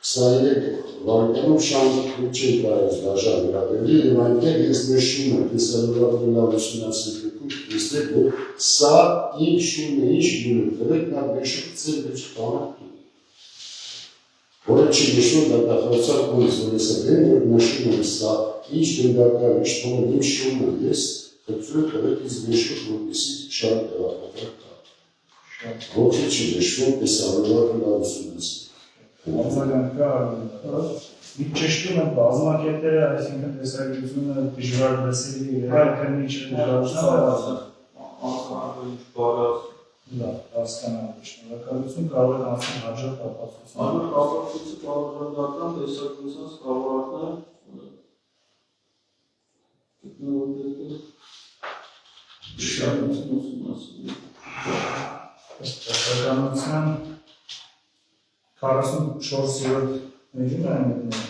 23 վայրկյանում շան չի կարող դաժան գրավելի, եւ այնտեղ ես նշում եմ տեսահոլովակի լավ ուսումնասիրությունում, տեսեք, որ սա ինչ շուն է, ինչ գույն է, դրեք նա մեջը գցել մեջ տանը։ Որը չի նշում դատախազության կոնսոլեսը դեն, որ նշում եմ սա ինչ գնդակար, ինչ թողել, ինչ շուն է, ես խնդրում տվեք ինձ մեջը, որպեսզի շան տեղափոխել տա։ Ոգի չի նշում տեսահոլովակի լավ ուսումնասիրություն։
Արձագանք կա, մի ճշտում են բազմակետերը, այսինքն տեսակցությունը դժվար լսելի, քննիչ դժվարություն Լավ, հասկանալի, շնորհակալություն, կարող եք անցնել հաջորդ ապացույցը։
Հաջորդ ապացույցը պատվիրակական տեսակցության սկավառակն է։
Տեղականության 44-րդ մեջում է մտնում։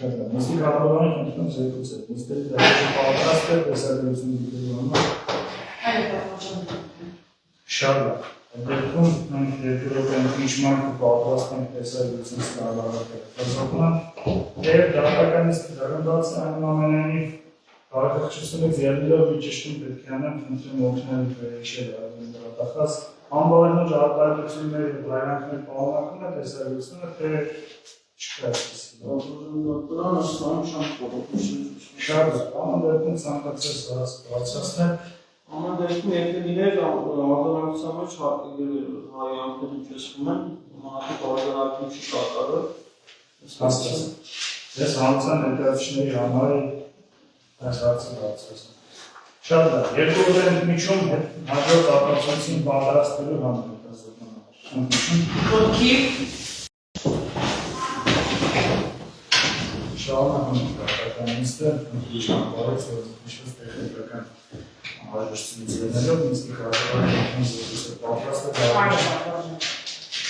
Շատ լավ, նստի կարողանանք ընդունել զեկուցել, նստել պատրաստ է տեսակցություն դիտելու համար։ Շատ լավ, դեպքում մենք երկրորդ ընդմիջման պատրաստ ենք տեսակցություն սկավառակել։ Եվ դատականից դրամբաց այնուամենայնիվ Քաղաքացիությունից ելնելով մի ճշտում պետք է անեմ, խնդրեմ օգնել վերհիշել դատախազ անբավարար արտահայտություններ եւ վայրանկներ պարունակում է տեսակցությունը, թե չկա այսպիսի։ Շատ ամեն դեպքում ցանկացած բացասնել
Ամեն դեպքում եթե լիներ արձանագրության մեջ հայ անկեն ինչեսվում են, մարդիկ արձանագրություն չի կատարել։
Ես հանցան ներկայացուցիչների համար այս հարցը բացասում։ Շատ լավ, երկու օրեն միջում հաջորդ արտադրության պատրաստելու համար
Ոտքի
շարունակում կարգականիստը ճանապարհից ինչպես տեխնիկական անհրաժեշտությունից ելնելով նիստի կարգականության զորույցը պատրաստը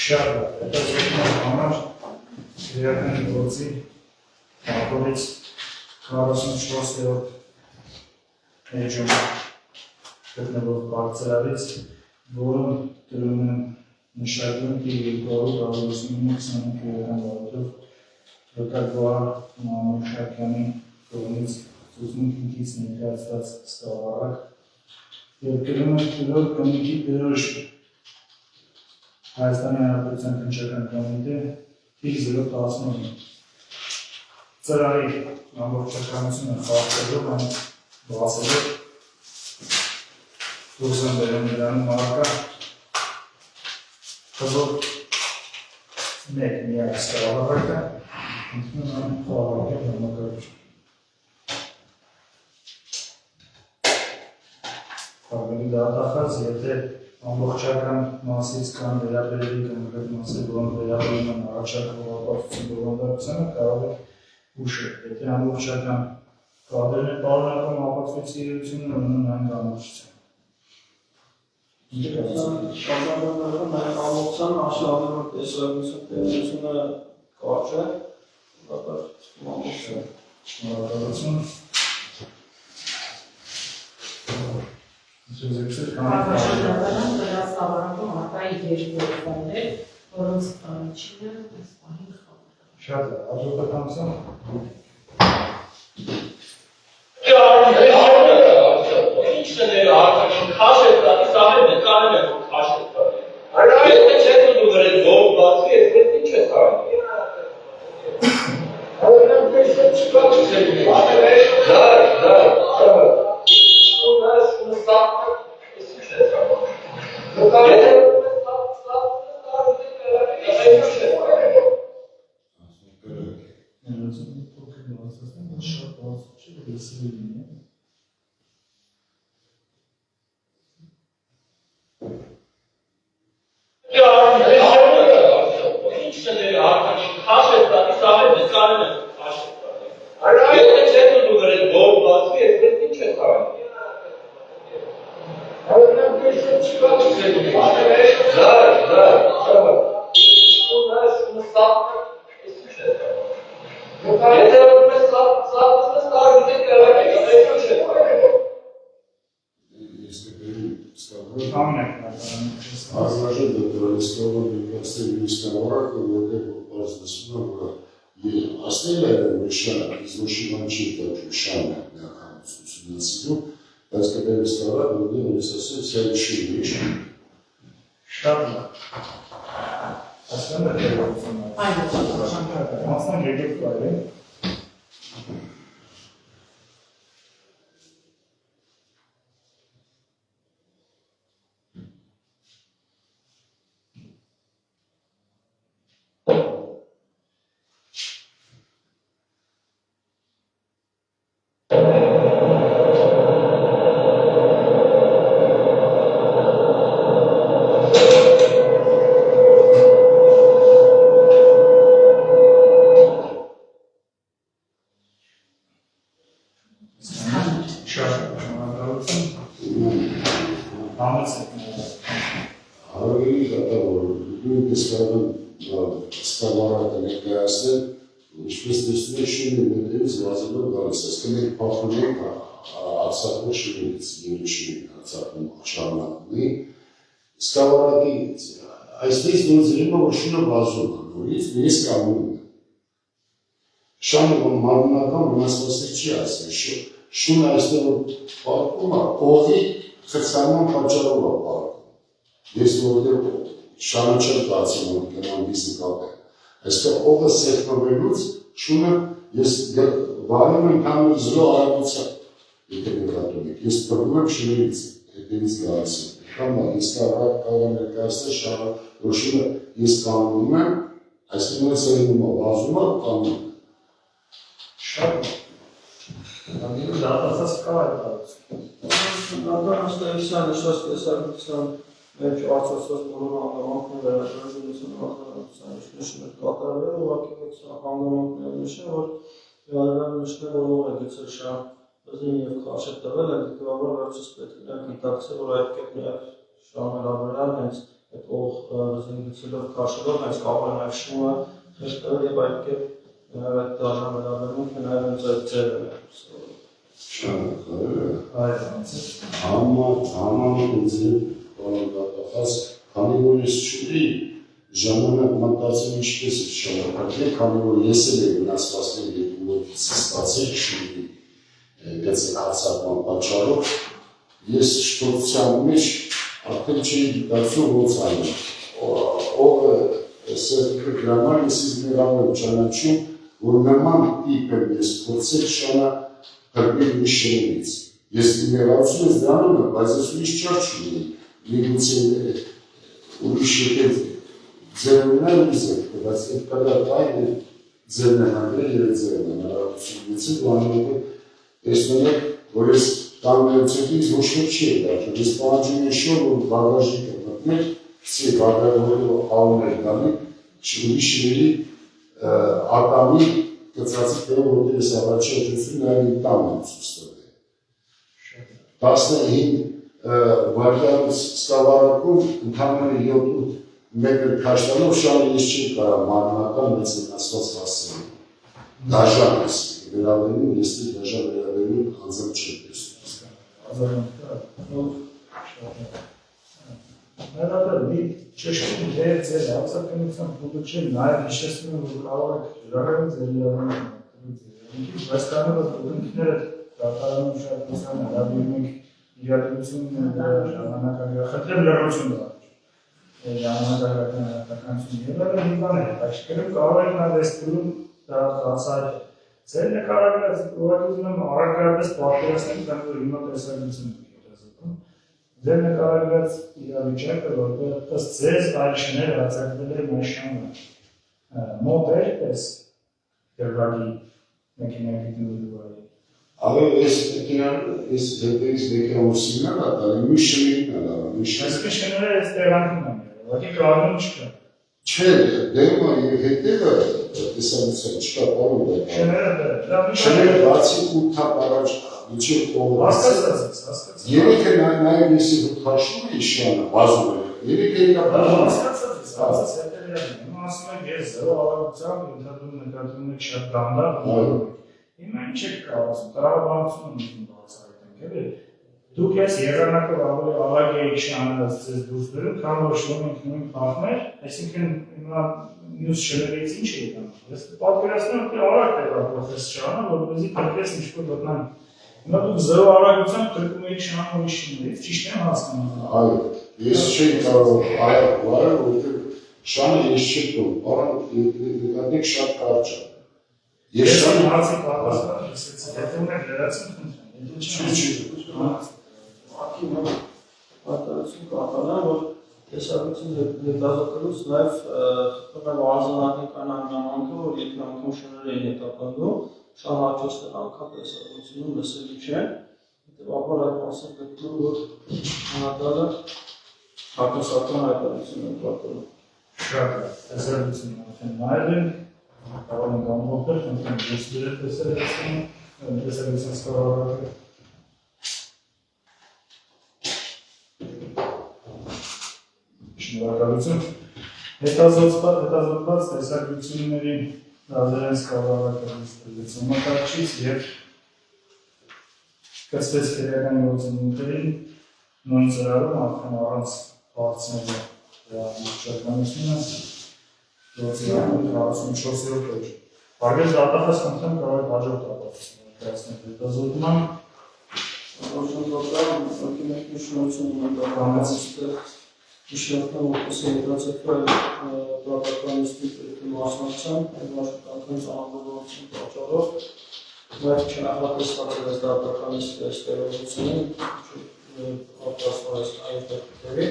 շատ լավ, հետո զորույցի համար քրեական գործի ապօրից 44-րդ էջում գտնվող բարձրավից, որը դրում են նշակում երկորդ ավելուսնում 25 քրեական վարորդով Ռոկագուար Մանուշակյանի կողմից ծուծմունքից ներկայացված սկավառակ և կրում է կլոր կոմիտի դրոշ Հայաստանի Հանրապետության քննչական կոմիտե թիվ 019 ծրարի ամբողջականությունը խախտելով այն բացելով դուրս են բերում նրան մարակա խզոր մեկ միակ սկավառակը ընդունում խաղաղակի համակարգիչ։ Ավելի դատախազ, եթե ամբողջական մասից կան վերաբերելի կամ այդ մասը, որոնք վերաբերում են առաջարկող ապացույցի բովանդակությանը, կարող է ուշել։ Եթե ամբողջական կադրն է պարունակում ապացույցի իրությունը, ունեն այն կամուրջության։
Շարժանական նաև ամբողջական աշխատանքի տեսակետությունը կարճ է,
Շնորհակալություն։
Հավաշնորհակալություն դրած կավառակում արտայի երկու օրվաններ, որոնց առաջինը այս պահին խաղը։
Շատ է, հաջորդականություն։
Ինչն է արտաքին քաշ է տալի, սաղը նկարել է, որ քաշ է տալի։ Եթե չես ուզում վրեն գող բացվի, ես դեպ ինչ ես արի։ Ինչն է արտաքին քաշ է տալի, սաղը նկարել է, որ քաշ է տալի։ Եթե չես ուզում վրեն գող բացվի, ես դեպ ինչ ես արի։
Առնվազն դրսկավոր դեպքերի սկավառակը, որտեղ ասում որ ասել է որ շան իզոշիմանչի դեպք շան է նախանցությունից, բայց կդեր սկավառակը որտեղ ես ասել ցելշի ինչ
Շատ լավ։ Ասեմ է դերությունը։
Այո,
Մասնան երկու կարելի։
Ավելի դատավոր նույնպես կարող են սկավառակը ներկայացնել, ինչպես տեսնում եք շինի մետրից վազելով գալիս, այսինքն մենք փոխում ենք Արցախի շինից, երեշի Արցախում շարունակումի, սկավառակի այստեղ նույնիսկ որ շինը վազում է, նորից նույնիսկ կամում է։ Շանը որ մարմնական վնասվածք չի ասել, շունը այստեղ որ պարկում է, օղի խցանման պատճառով է պարկում։ Ես որտեղ շանը չեմ դարձել որ կնամ բիզնիկապ է։ Այսինքն օղը սեղմվելուց շունը ես վարում եմ քան զրո արագությամբ, եթե նկատում եք։ Ես բռնում եմ շներից, հետևից գալիս է։ Կամ ես կարող եմ ներկայացնել շարունակությունը ես կանոնում եմ, այսինքն սա իմ վազում է կանոնում։
Շատ դատացած կա այդ հարցը։
Անդանաստայության նշած տեսակցության մեջ արձածված բոլոր հանգամանքները վերաբերյալ հանգամանքության նշումներ կատարվել, ուղղակի այդ հանգամանքները նշեն, որ վերաբերյալ նշները որով է գցել շահ բզին և քաշը տվել, այդ դեպքում վերջից պետք է գիտակցել, որ այդ կետ նաև շահ վերաբերյալ հենց այդ օղ բզին գցելով քաշելով հենց կարող է նաև շումը խեղտել և այդ կետ այդ դաժան վերաբերմունքը նաև հենց այդ ձևը է։
Համանում ինձ դատախազ, քանի որ ես չունի ժամանակ մտածել ինչպես է շարունակել, քանի որ ես էլ եմ վնասվածքներ երկու որդիս ստացել չունի գծել հարձակման պատճառով, ես շտոցության մեջ արդեն չի գիտակցում ոնց անել։ Ով սերտիկը գրամար ես իզ մեղավ եմ ճանաչում, որ նման տիպ եմ ես փորձել շարունակել մի շնորից։ Ես մեղացում ես դրանում եմ, բայց ես ուրիշ չար չունի, միգուցե ուրիշ եկել ձերններ ուրիշ եք, բայց այդ կադատ այն է ձերնեն անգրել և ձերնեն հնարավորությունից ու անհետը տեսնում եք, որ ես տանգերությունից ոչ մեկ չի է դարդում, ես պահանջում եմ շոր, որ բագաժիկը մտներ, սի բագարվորելու աղուներ դանի, ուրիշների ատամի կծացի տեղ, որտեղ ես առաջի աջություն նաև իմ տան եմ սուստվել։ 15 վարյալուց սկավարակում ընդհանրը 7-8 մետր քաշտանով շանը ես չի կարա մարմնական մեծ վնասված հասցնել։ Դաժան ես վերաբերում, ես դաժան վերաբերում անձամբ չեմ տեսնում։
Ներատել մի ճշտին դեր ձեր հապսակնության փուլը չէ, նաև հիշեցնում եմ, որ կարող եք ժարեղեն ձեր իրավանք բայց կանոնը ինքները դատարանում շարքության հրավիրում ենք իրատություն ժամանակագր, խնդրեմ լրություն դառ ժամանակագործականություն եղել է հիման է, այսինքն կարող եք նաև այս փուլում դա հասարակ է։ Ձեր նկարագրած ուղղակի ուզում եմ առակայապես պատկերացնել, քանի որ հիմա տեսակցություն եք հետազոտում։ Ձեր նկարագրած իրավիճակը, որտեղ ըստ ձեզ այլ շներ հարձակվել է մայշանը մոտ է պես դրվագի մեքենայի գտնվելու վայրի։
Ալո, ես մեքենան, ես հետևից մեքենա սիգնալ ատալի, մի շնին ալարը, մի շնին։
Այսինքն շները այս տեղանքում են եղել, ուղղակի կառնում չկա։
Չէ, դեմը և հետևը տեսանության չկա պարում դա։ Շները բացի 8 թափ առաջ միջև կողմ։
Հասկացած։
Երեքը նաև ես քաշում էի շանը, վազում է։ Երեքը իրա
հասկացած հետևյալն է։ Հիմա ասում եք ես զրո արագությամբ ընդհանրում նկատում եք շատ դանդաղ։ Հիմա ինչ եք կարողացում, տրամաբանություն ունենք բացահայտենք, էլի։ Դուք ես եղանակով ավելի արագ եք շանած ձեզ դուրս բերում, քան որ շնում եք նույն փախներ, այսինքն հիմա մյուս շներից ինչ եք անում։ Ես պատկերացնում եմ, թե արագ տեղափոխես շանը, որպեսզի փրկես ինչ-որ ոտնան։ Հիմա դուք զրո արագությամբ փրկում եք շանը ուրիշ շներից, ճիշտ եմ հասկանում։
Այո, ես չէի կարող արագ վարել, որովհետև շանը ես չի տում, նկատեք շատ կարճ է։
Ես շանը հարցի պատասխան լսեցի, հետո եք լրացում խնդրեմ։
Արտարություն կատարան, որ տեսակցություն հետազոտելուց նաև խփում եմ արձանագրական հանգամանքը, որ եթե անգամ շներ էին հետապնդում, շան հաջորդել անգամ տեսակցությունում լսելի չեն, հետևաբար այդ մասով գտնում, որ անադալը հակասական հայտարարություն են կատարում։
Շատ է, տեսակցություն արդեն նայել ենք, կարող ենք ամբողջը, խնդրեմ դուրս դրել տեսակցություն սկավառակը։ Շնորհակալություն։ Հետազոտված տեսակցությունների դազերեն սկավառակը մակարչից և կցվեց քրեական գործունեություններին նույն ծրարում արդեն առանց հարցնելու շրջանությունը գործիանում 44-րդ օր։ Բարգեզ դատախազ խնդրեմ կարող եք հաջորդ ապացույցը ներկայացնել հետազոտման։
Շնորհակալություն, մեկ նշանություն ունենք համացիստը Իշլատն որպես հետացեկվել դատականիստի մասնակցության, այդ մասնակցության ծանոթության պատճառով, բայց չնախատեսված է դատականիստի այս տեղեկությունին, պատրաստված այդտեղի,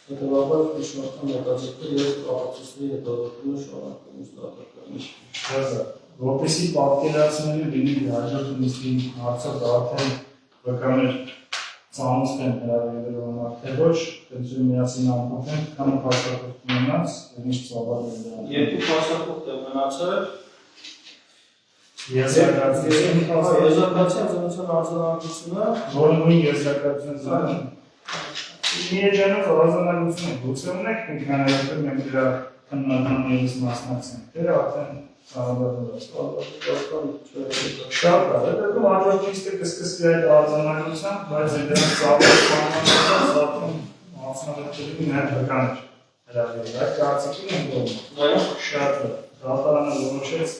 հետևաբար միջնորդական մետաձգտը և կապացուցների հետազոտումը շարունակում ստատականի։
Որպեսի պատկերացնելու լինի հաջորդ նիստի հարցը արդեն վկաներ ծանոթ են հրավիրելու թե ոչ, դեպի միասին ամփոփենք, քանի փաստաթուղթ ունենաց, ինչ ծավալներ դրան։
Երկու փաստաթուղթ է մնացել։
Եզրակացության
զինության արձանագրությունը,
որը նույն եզրակացության միեջանով արձանագրություն է, գուցե ունեք ինքնանայական մենք դրա քննադատման ևս մասնակցենք, դեր արդեն շատ լավ, դեպքում հաջորդ նիստը կսկսվի այդ արձանագրությամբ, բայց դրանց ծավալը մասնակցելու նաև վկաներ հրավիրել, այդ կարծիքին եմ գոհ, շատ լավ, դատարանը որոշեց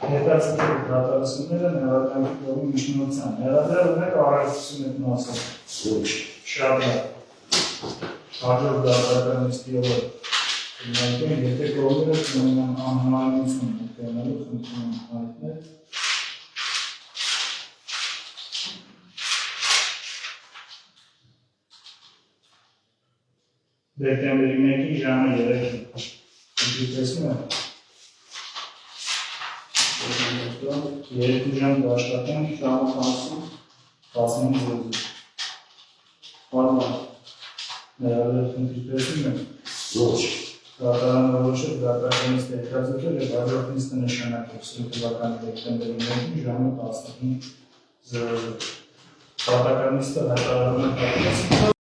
հետաձգել դատարանությունները ներառյալ կողմի միջնորդության, ներառյալ ունեք առարկություն եք մասը, շատ լավ, հաջորդ դատարան նիստի օրը Կնայքեն, եթե կողմերը կնայնան անհանրություն կենալու խնդրում հայտներ դեկտեմբերի 1-ի ժամը 3-ին կգիտեսում է 2 ժամ դաշտական ժամը 15 զոզի Հարման ներառյալ կգիտեսում է
Ոչ
Դատարանը որոշել դատարանից հետաձգել և հաջորդ նիստը նշանակել թվականի դեկտեմբերի 1-ի ժամը 15:00 Դատարան նիստը հայտարարվում է